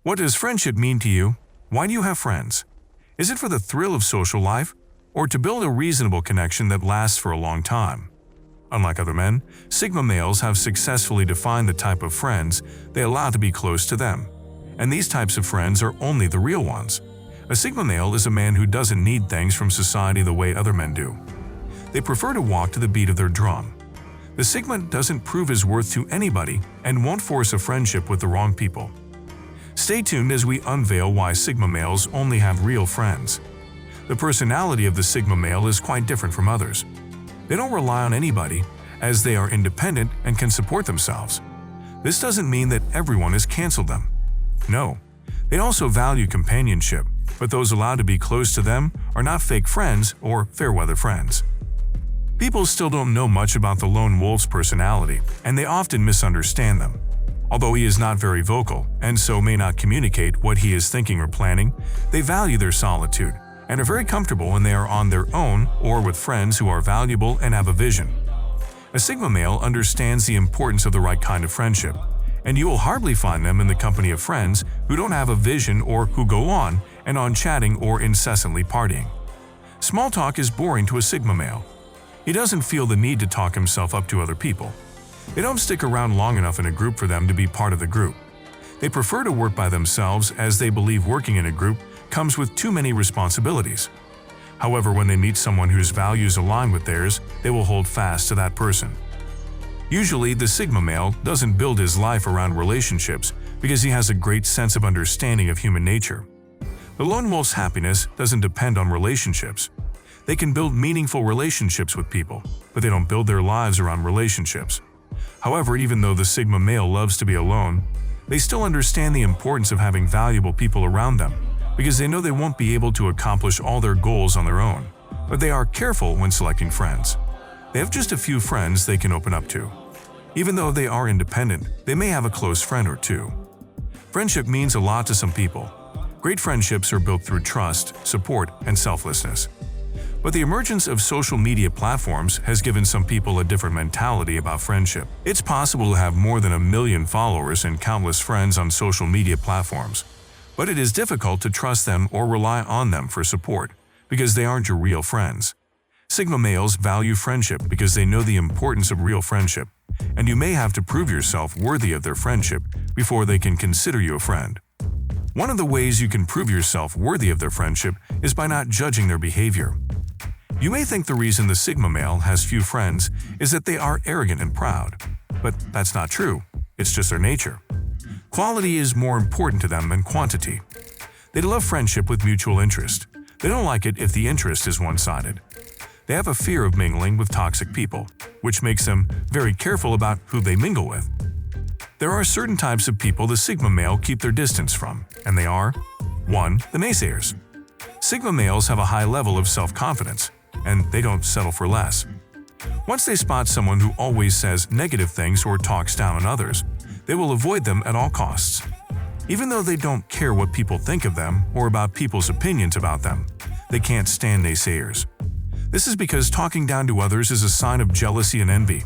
What does friendship mean to you? Why do you have friends? Is it for the thrill of social life, or to build a reasonable connection that lasts for a long time? Unlike other men, Sigma males have successfully defined the type of friends they allow to be close to them, and these types of friends are only the real ones. A Sigma male is a man who doesn't need things from society the way other men do. They prefer to walk to the beat of their drum. The Sigma doesn't prove his worth to anybody and won't force a friendship with the wrong people. Stay tuned as we unveil why Sigma males only have real friends. The personality of the Sigma male is quite different from others. They don't rely on anybody, as they are independent and can support themselves. This doesn't mean that everyone has canceled them. No, they also value companionship, but those allowed to be close to them are not fake friends or fair-weather friends. People still don't know much about the lone wolf's personality, and they often misunderstand them. Although he is not very vocal, and so may not communicate what he is thinking or planning, they value their solitude and are very comfortable when they are on their own or with friends who are valuable and have a vision. A Sigma male understands the importance of the right kind of friendship, and you will hardly find them in the company of friends who don't have a vision or who go on and on chatting or incessantly partying. Small talk is boring to a Sigma male. He doesn't feel the need to talk himself up to other people. They don't stick around long enough in a group for them to be part of the group. They prefer to work by themselves as they believe working in a group comes with too many responsibilities. However, when they meet someone whose values align with theirs, they will hold fast to that person. Usually, the Sigma male doesn't build his life around relationships because he has a great sense of understanding of human nature. The lone wolf's happiness doesn't depend on relationships. They can build meaningful relationships with people, but they don't build their lives around relationships. However, even though the Sigma male loves to be alone, they still understand the importance of having valuable people around them, because they know they won't be able to accomplish all their goals on their own, but they are careful when selecting friends. They have just a few friends they can open up to. Even though they are independent, they may have a close friend or two. Friendship means a lot to some people. Great friendships are built through trust, support, and selflessness. But the emergence of social media platforms has given some people a different mentality about friendship. It's possible to have more than 1 million followers and countless friends on social media platforms, but it is difficult to trust them or rely on them for support, because they aren't your real friends. Sigma males value friendship because they know the importance of real friendship, and you may have to prove yourself worthy of their friendship before they can consider you a friend. One of the ways you can prove yourself worthy of their friendship is by not judging their behavior. You may think the reason the Sigma male has few friends is that they are arrogant and proud, but that's not true. It's just their nature. Quality is more important to them than quantity. They love friendship with mutual interest. They don't like it if the interest is one-sided. They have a fear of mingling with toxic people, which makes them very careful about who they mingle with. There are certain types of people the Sigma male keep their distance from, and they are 1. The naysayers. Sigma males have a high level of self-confidence, and they don't settle for less. Once they spot someone who always says negative things or talks down on others, they will avoid them at all costs. Even though they don't care what people think of them or about people's opinions about them, they can't stand naysayers. This is because talking down to others is a sign of jealousy and envy.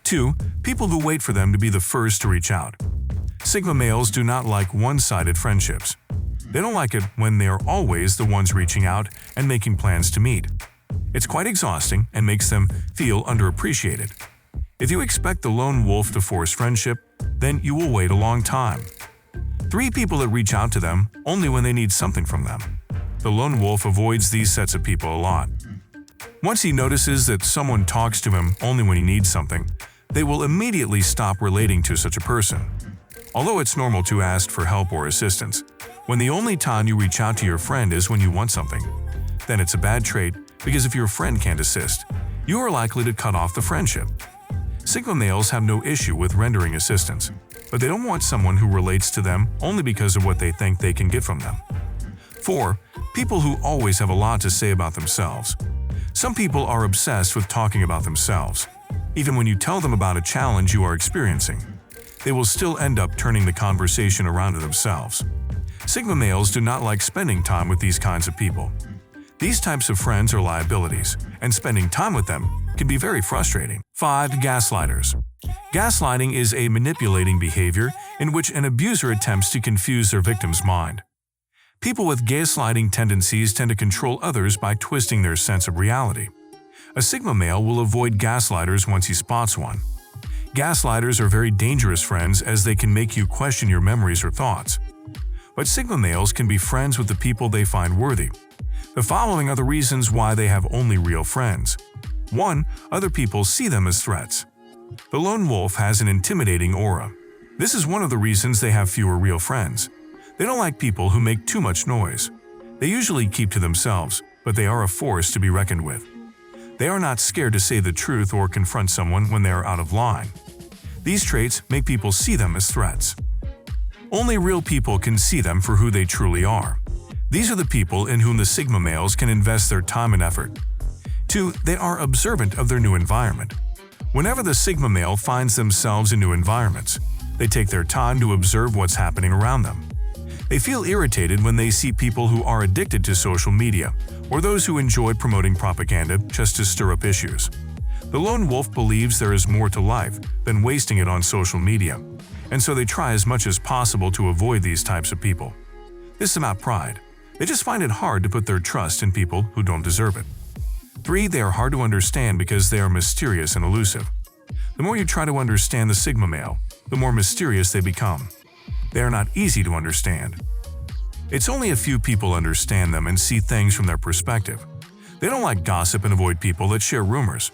2. People who wait for them to be the first to reach out. Sigma males do not like one-sided friendships. They don't like it when they are always the ones reaching out and making plans to meet. It's quite exhausting and makes them feel underappreciated. If you expect the lone wolf to force friendship, then you will wait a long time. 3. People that reach out to them only when they need something from them. The lone wolf avoids these sets of people a lot. Once he notices that someone talks to him only when he needs something, they will immediately stop relating to such a person. Although it's normal to ask for help or assistance, when the only time you reach out to your friend is when you want something, then it's a bad trait, because if your friend can't assist, you are likely to cut off the friendship. Sigma males have no issue with rendering assistance, but they don't want someone who relates to them only because of what they think they can get from them. 4. People who always have a lot to say about themselves. Some people are obsessed with talking about themselves. Even when you tell them about a challenge you are experiencing, they will still end up turning the conversation around to themselves. Sigma males do not like spending time with these kinds of people. These types of friends are liabilities, and spending time with them can be very frustrating. 5. Gaslighters. Gaslighting is a manipulating behavior in which an abuser attempts to confuse their victim's mind. People with gaslighting tendencies tend to control others by twisting their sense of reality. A Sigma male will avoid gaslighters once he spots one. Gaslighters are very dangerous friends as they can make you question your memories or thoughts. But Sigma males can be friends with the people they find worthy. The following are the reasons why they have only real friends. 1. Other people see them as threats. The lone wolf has an intimidating aura. This is one of the reasons they have fewer real friends. They don't like people who make too much noise. They usually keep to themselves, but they are a force to be reckoned with. They are not scared to say the truth or confront someone when they are out of line. These traits make people see them as threats. Only real people can see them for who they truly are. These are the people in whom the Sigma males can invest their time and effort. 2. They are observant of their new environment. Whenever the Sigma male finds themselves in new environments, they take their time to observe what's happening around them. They feel irritated when they see people who are addicted to social media or those who enjoy promoting propaganda just to stir up issues. The lone wolf believes there is more to life than wasting it on social media, and so they try as much as possible to avoid these types of people. This is not pride. They just find it hard to put their trust in people who don't deserve it. 3. They are hard to understand because they are mysterious and elusive. The more you try to understand the Sigma male, the more mysterious they become. They are not easy to understand. It's only a few people understand them and see things from their perspective. They don't like gossip and avoid people that share rumors.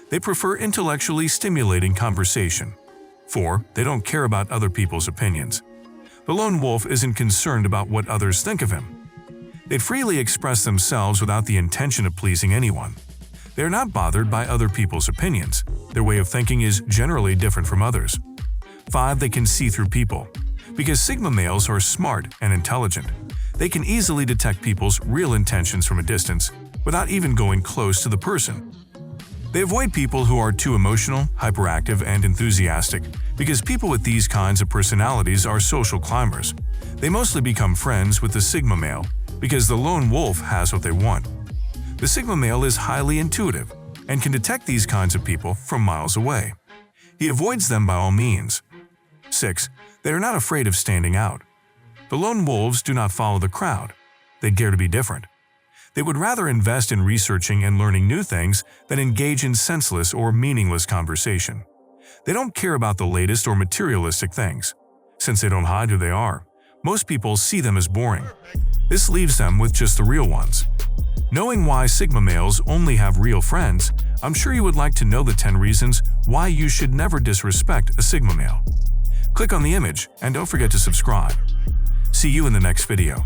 They prefer intellectually stimulating conversation. 4. They don't care about other people's opinions. The lone wolf isn't concerned about what others think of him. They freely express themselves without the intention of pleasing anyone. They are not bothered by other people's opinions. Their way of thinking is generally different from others. 5. They can see through people. Because Sigma males are smart and intelligent, they can easily detect people's real intentions from a distance without even going close to the person. They avoid people who are too emotional, hyperactive, and enthusiastic because people with these kinds of personalities are social climbers. They mostly become friends with the Sigma male because the lone wolf has what they want. The Sigma male is highly intuitive and can detect these kinds of people from miles away. He avoids them by all means. 6. They are not afraid of standing out. The lone wolves do not follow the crowd. They dare to be different. They would rather invest in researching and learning new things than engage in senseless or meaningless conversation. They don't care about the latest or materialistic things. Since they don't hide who they are, most people see them as boring. This leaves them with just the real ones. Knowing why Sigma males only have real friends, I'm sure you would like to know the 10 reasons why you should never disrespect a Sigma male. Click on the image and don't forget to subscribe. See you in the next video.